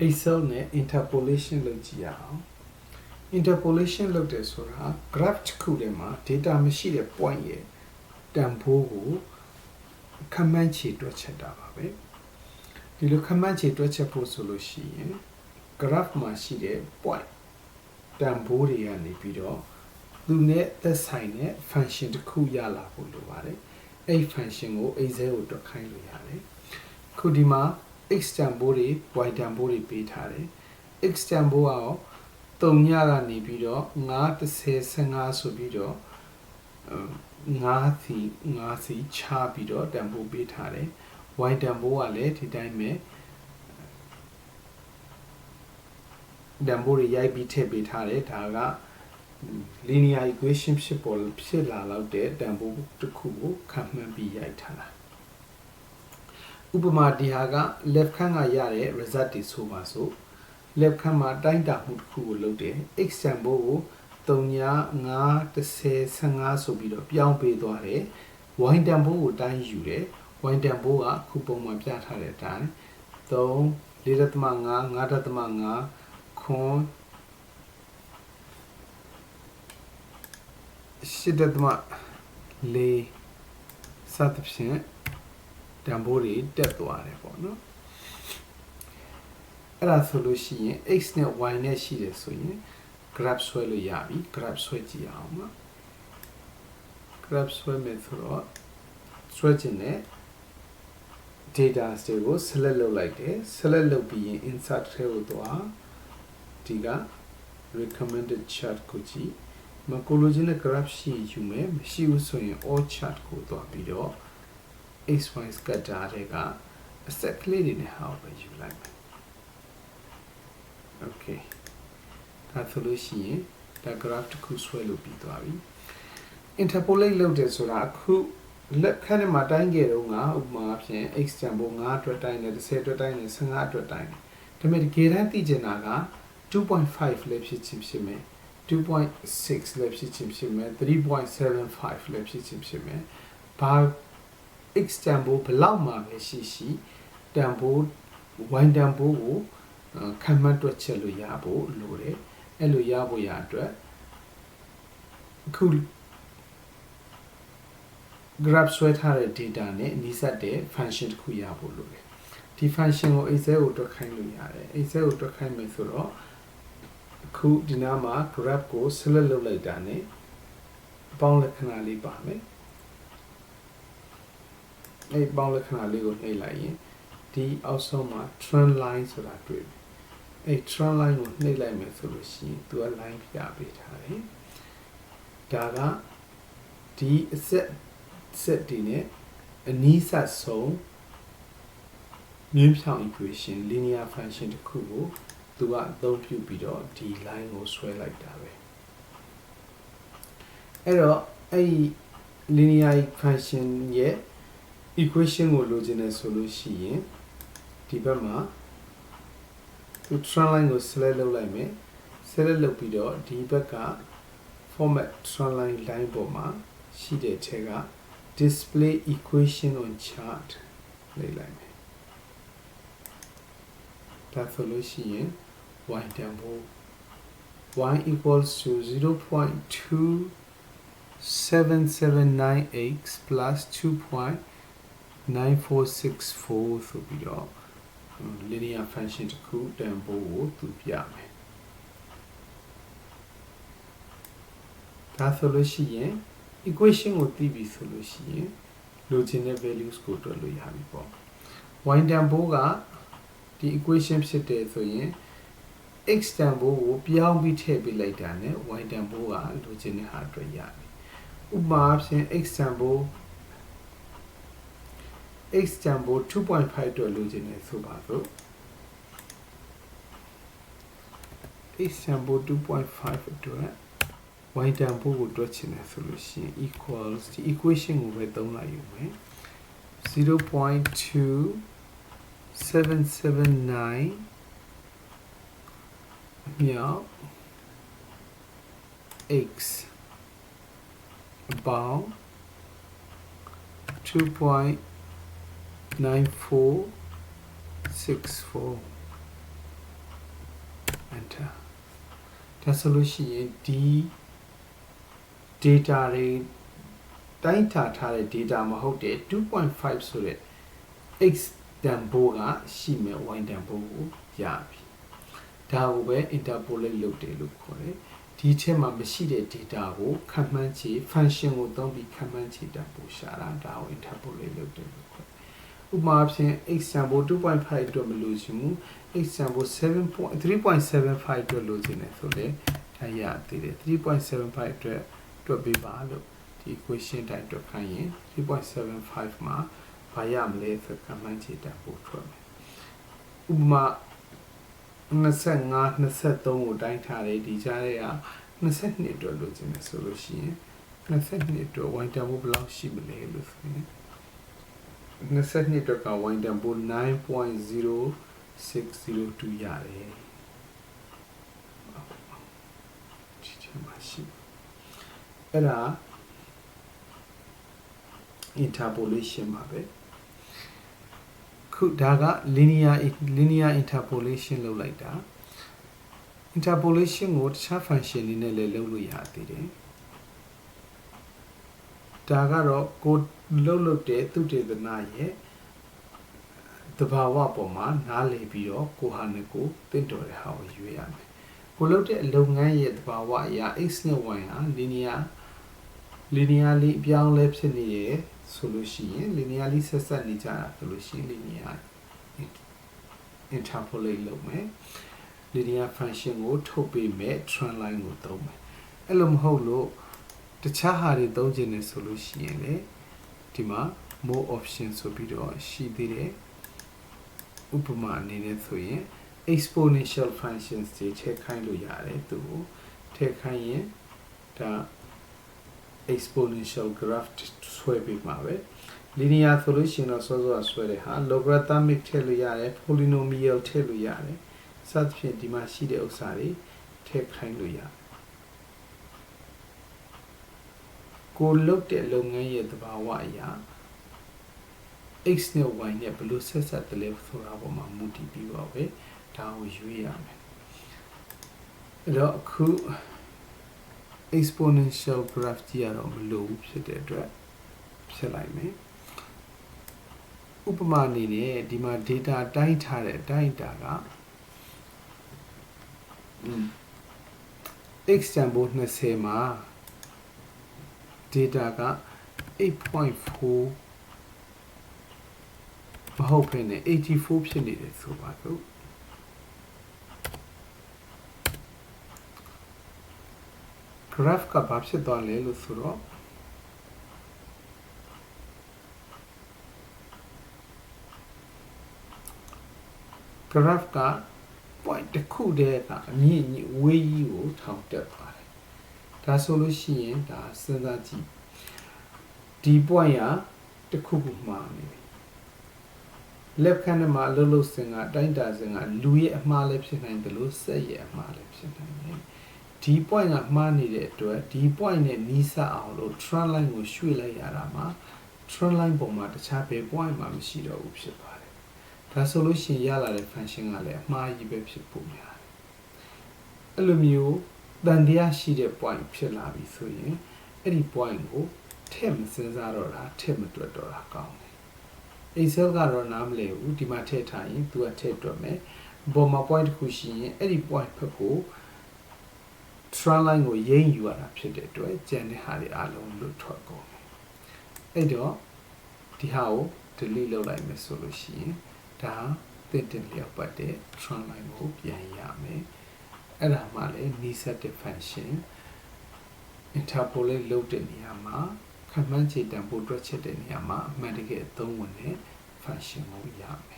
Excel နဲ့ interpolation လုပ်ကြည့်ရအောင် interpolation လုပ်တယ်ဆိုတာ graph တစ်ခုထဲမှာ data မရှိတဲ့ point ရဲ့တန်ဖိုးကိုခန့်မှန်းခြေတွက်ချက်တာပါပဲဒီလိုခန့်မှန်းခြေတွက်ချက်ဖို့ဆိုလို့ရှိရင် graph မှာရှိတဲ့ point တန်ဖိုးတွေကနေပြီးတော့သူနဲ့သက်ဆိုင်တဲ့ function တစ်ခုရလာဖို့လိုပါတယ်အဲ့ function ကို Excel ကိုတွက်ခိုင်းလို့ရတယ်ခုဒီမှာ x တန်ဖိုးတွေ y တန်ဖိုးတွေပေးထားတယ် x တန်ဖိုးကတော့3ညကနေပြီးတော့9 10 15ဆိုပြီးတော့9စီချပြီးတော့တန်ဖိုးပေးထားတယ် y တန်ဖိုးကလည်းဒီတိုင်းပဲတန်ဖိုးတွေရိုက်ပြီးထည့်ပေးထားတယ်ဒါက linear equation ဖြစ်လာလောက်တဲ့တန်ဖိုးတစ်ခုကိုခန့်မှန်းပြီးရိုက်ထားတာဥပမာဒီဟာက left ခန်းကရတဲ့ result တွေဆိုပါစို့ left ခန်းမှာတိုင်းတာမှုတစ်ခုကိုလုပ်တယ် x တန်ဖိုးကို3ည9 10 15ဆိုပြီးတော့ပြောင်းပေးသွားတယ် y တန်ဖိုးကိုတိုင်းယူတယ် y တန်ဖိုးကခုပုံမှာပြထားတဲ့အတိုင်း3 4.5 5.5ခွန်8.4စသဖြင့်တန်ဖိုးတွေတက်သွားတယ်ပေါ့နော်အဲ့ဒါဆိုလို့ရှိရင် x နဲ့ y နဲ့ရှိတယ်ဆိုရင် graph ဆွဲလို့ရပြီ graph ဆွဲကြည့်အောင်နော် graph ဆွဲမယ်ဆိုတော့ဆွဲခြင်းနဲ့ data တွေကို select လုပ်လိုက်တယ် select လုပ်ပြီးရင် insert ထဲကိုသွားဒီက recommended chart ကိုကြည့်မကိုလိုချင်တဲ့ graph ရှိရင်ယူမယ်မရှိဘူးဆိုရင် all chart ကိုသွားပြီးတော့ xy scatter တွေကအဆက်ကလေးတွေနဲ့ဟာပဲယူလိုက်မယ် okay ဒါဆိုလို့ရှိရင်ဒါ graph တစ်ခုဆွဲလို့ပြီးသွားပြီ interpolate လုပ်တယ်ဆိုတာအခုလက်ခန်းထဲမှာတိုင်းခဲ့တော့ငါဥပမာအဖြစ် x တန်ဖိုး9အတွက်တိုင်းတယ်10အတွက်တိုင်းတယ်15အတွက်တိုင်းတယ်ဒါပေမဲ့ဒီတန်းသိချင်တာက 2.5 လည်းဖြစ်ချင်းဖြစ်မယ်2.6 လည်းဖြစ်ချင်းဖြစ်မယ်3.75 လည်းဖြစ်ချင်းဖြစ်မယ်ဘာ x တန်ဖိုးဘယ်လောက်မှပဲရှိတန်ဖိုး y တန်ဖိုးကိုခန့်မှန်းတွက်ချက်လို့ရဖို့လိုတယ်အဲ့လိုရဖို့ရအတွက်အခု graph ဆွဲထားတဲ့ data နဲ့နှိစက်တဲ့ function တစ်ခုရဖို့လိုတယ်ဒီ function ကို Excel ကိုတွက်ခိုင်းလို့ရတယ် Excel ကိုတွက်ခိုင်းမယ်ဆိုတော့အခုဒီနားမှာ graph ကို select လုပ်လိုက်တာ ਨੇ ပေါင်းလက္ခဏာလေးပါမယ်အဲ့ပေါင်းလက္ခဏာလေးကိုနှိပ်လိုက်ရင်ဒီအောက်ဆုံးမှာ trend line ဆိုတာတွေ့ပြီအဲ့ trend line ကိုနှိပ်လိုက်မယ်ဆိုလို့ရှိရင်သူက line ပြပေးထားတယ်ဒါကဒီအset ဒီနဲ့အနီးစပ်ဆုံးမြင်းဖြောင် equation linear function တစ်ခုကိုသူကအသုံးပြုပြီးတော့ဒီ line ကိုဆွဲလိုက်တာပဲအဲ့တော့အဲ့ linear function ရဲ့ equation ကိုလိုချင်တယ်ဆိုလို့ရှိရင်ဒီဘက်မှာသူ trend line ကို select လုပ်လိုက်မယ် select လုပ်ပြီးတော့ဒီဘက်က format trend line ပေါ်မှာရှိတဲ့ထဲက display equation on chart လေးလိုက်မယ်ဒါဆိုလို့ရှိရင် y တန်ဖိုး y equals to 0.2779x plus 2.9464 ဆိုပြီးတော့ linear function တစ်ခုတန်ဖိုးကိုသူပြမယ်ဒါဆိုလို့ရှိရင် equation ကိုသိပြီဆိုလို့ရှိရင်လိုချင်တဲ့ values ကိုတွက်လို့ရပြီပေါ့ y တန်ဖိုးကဒီ equation ဖြစ်တယ်ဆိုရင် x တန်ဖိုးကိုပြောင်းပြီးထည့်ပေးလိုက်တာ ਨੇ y တန်ဖိုးကလိုချင်တဲ့ဟာအတွက်ရပြီဥပမာအဖြစ် x တန်ဖိုး 2.5 အတွက်လိုချင်တယ်ဆိုပါစို့ x တန်ဖိုး 2.5 အတွက် y တန်ဖိုးကိုတွက်ချင်တယ်ဆိုလို့ရှိရင် equals ဒီ equation ကိုပဲသုံးလိုက်ယူမယ် 0.2779 မြောက် x about 2.9464 data ဒါဆိုလို့ရှိရင်ဒီ data တွေတိုင်းထားတဲ့ data မဟုတ်တဲ့ 2.5 ဆိုတဲ့ x တန်ဖိုးကရှိမဲ့ y တန်ဖိုးကိုရပြီဒါကိုပဲ interpolate လုပ်တယ်လို့ခေါ်တယ်ဒီထဲမှာမရှိတဲ့ data ကိုခန့်မှန်းခြေ function ကိုသုံးပြီးခန့်မှန်းခြေတန်ဖိုးရှာတာဒါကို interpolate လုပ်တယ်လို့ခေါ်တယ်ဥပမာအဖြစ် x တန်ဖိုး 2.5 အတွက်မလို့ရှိဘူး x တန်ဖိုး 3.75 အတွက်လို့ခြင်းတယ်ဆိုလေဒါရသေးတယ် 3.75 အတွက်တွက်ပေးပါလို့ဒီ equation တိုင်းတွက်ခိုင်းရင် 3.75 မှာဘာရမလဲဆိုခန့်မှန်းခြေတန်ဖိုးထွက်မယ်ဥပမာ25 23ကိုတိုင်းထားတယ်ဒီကြားထဲက22အတွက်လို့ခြင်းတယ်ဆိုလို့ရှိရင်22အတွက် y တန်ဖိုးဘယ်လောက်ရှိမလဲလို့ဆိုရင်22အတွက်က y တန်ဖိုး 9.0602 ရတယ်ဒီထဲမှာရှိအဲ့ဒါ interpolation ပါပဲခုဒါက linear interpolation လုပ်လိုက်တာ interpolation ကိုတခြား function တွေနဲ့လည်းလုပ်လို့ရသေးတယ်ဒါကတော့ကိုလုပ်တဲ့သူတေသနာရဲ့သဘာဝပေါ်မှာနားလည်ပြီးတော့ကိုဟာနဲ့ကိုတင့်တော်တဲ့ဟာကိုရွေးရမယ်ကိုလုပ်တဲ့လုပ်ငန်းရဲ့သဘာဝအရာ x နဲ့ y ဟာ linearly အပြောင်းလဲဖြစ်နေရဆိုလို့ရှိရင် linearly ဆက်ဆက်နေကြတာဆိုလို့ရှိရင် linear interpolate လုပ်မယ် linear function ကိုထုတ်ပေးမယ် trend line ကိုသုံးမယ်အဲ့လိုမဟုတ်လို့တခြားဟာတွေသုံးခြင်းနဲ့ဆိုလို့ရှိရင်လေဒီမှာ more option ဆိုပြီးတော့ရှိသေးတယ်ဥပမာအနေနဲ့ဆိုရင် exponential functions တွေထည့်ခိုင်းလို့ရတယ်သူကိုထည့်ခိုင်းရင်ဒါ exponential graph ဆွဲပေးမှာပဲ linear ဆိုလို့ရှိရင်တော့စောစောဆွဲတဲ့ဟာ logarithmic ထည့်လို့ရတယ် polynomial ထည့်လို့ရတယ်စသဖြင့်ဒီမှာရှိတဲ့ဥစ္စာတွေထည့်ခိုင်းလို့ရတယ်ကိုလုပ်တဲ့လုပ်ငန်းရဲ့သဘာဝအရာ x နဲ့ y နဲ့ဘယ်လိုဆက်ဆက်တယ်လဲဆိုတာပေါ်မှာမူတည်ပြီးတော့ပဲဒါကိုရွေးရမယ်အဲ့တော့အခု exponential graph ကြီးရတော့မလို့ဖြစ်တဲ့အတွက်ဖြစ်လိုက်မယ်ဥပမာအနေနဲ့ဒီမှာ data တိုင်းထားတဲ့တိုင်းတာကx တန်ဖိုး20မှာ data က 8.4 မဟုတ်ဘဲနဲ့84ဖြစ်နေတယ်ဆိုပါတော့ graph ကဘာဖြစ်သွားလဲလို့ဆိုတော့graph က point တစ်ခုတည်းကအမြင့်ကြီးဝေးကြီးကိုထောင်တက်သွားတယ်ဒါဆိုလို့ရှိရင်ဒါစဉ်းစားကြည့်ဒီ point ကတစ်ခုခုမှားနေတယ် left hand မှာအလုပ်လုပ်စဉ်ကတိုင်းတာစဉ်ကလူရဲ့အမှားလည်းဖြစ်နိုင်တယ်လို့စက်ရဲ့အမှားလည်းဖြစ်နိုင်တယ်ဒီ point ကမှားနေတဲ့အတွက်ဒီ point နဲ့နီးစပ်အောင်လို့ trend line ကိုရွှေ့လိုက်ရတာမှာ trend line ပုံမှာတခြားဘယ် point မှမရှိတော့ဘူးဖြစ်ပါတယ်ဒါဆိုလို့ရှိရင်ရလာတဲ့ function ကလည်းအမှားကြီးပဲဖြစ်ဖို့များတယ်အဲ့လိုမျိုးတန်တရားရှိတဲ့ point ဖြစ်လာပြီဆိုရင်အဲ့ဒီ point ကိုထည့်မစဉ်းစားတော့တာထည့်မတွက်တော့တာကောင်းတယ် Excel ကတော့နားမလည်ဘူးဒီမှာထည့်ထားရင်သူကထည့်တွက်မယ်ပေါ်မှာ point တစ်ခုရှိရင်အဲ့ဒီ point ဖက်ကို trend line ကိုရိမ့်ယူရတာဖြစ်တဲ့အတွက်ကျန်တဲ့ဟာတွေအလုံးလွတ်ထွက်ကုန်တယ်အဲ့တော့ဒီဟာကို delete လုပ်လိုက်မယ်ဆိုလို့ရှိရင်ဒါတင်လျောက်ပတ်တဲ့ trend line ကိုပြန်ရမယ်အဲ့ဒါမှလည်းနီးစပ်တဲ့ function interpolate လုပ်တဲ့နေရာမှာခန့်မှန်းခြေတန်ဖိုးတွက်ချက်တဲ့နေရာမှာအမှန်တကယ်အသုံးဝင်တဲ့ function ကိုရမယ်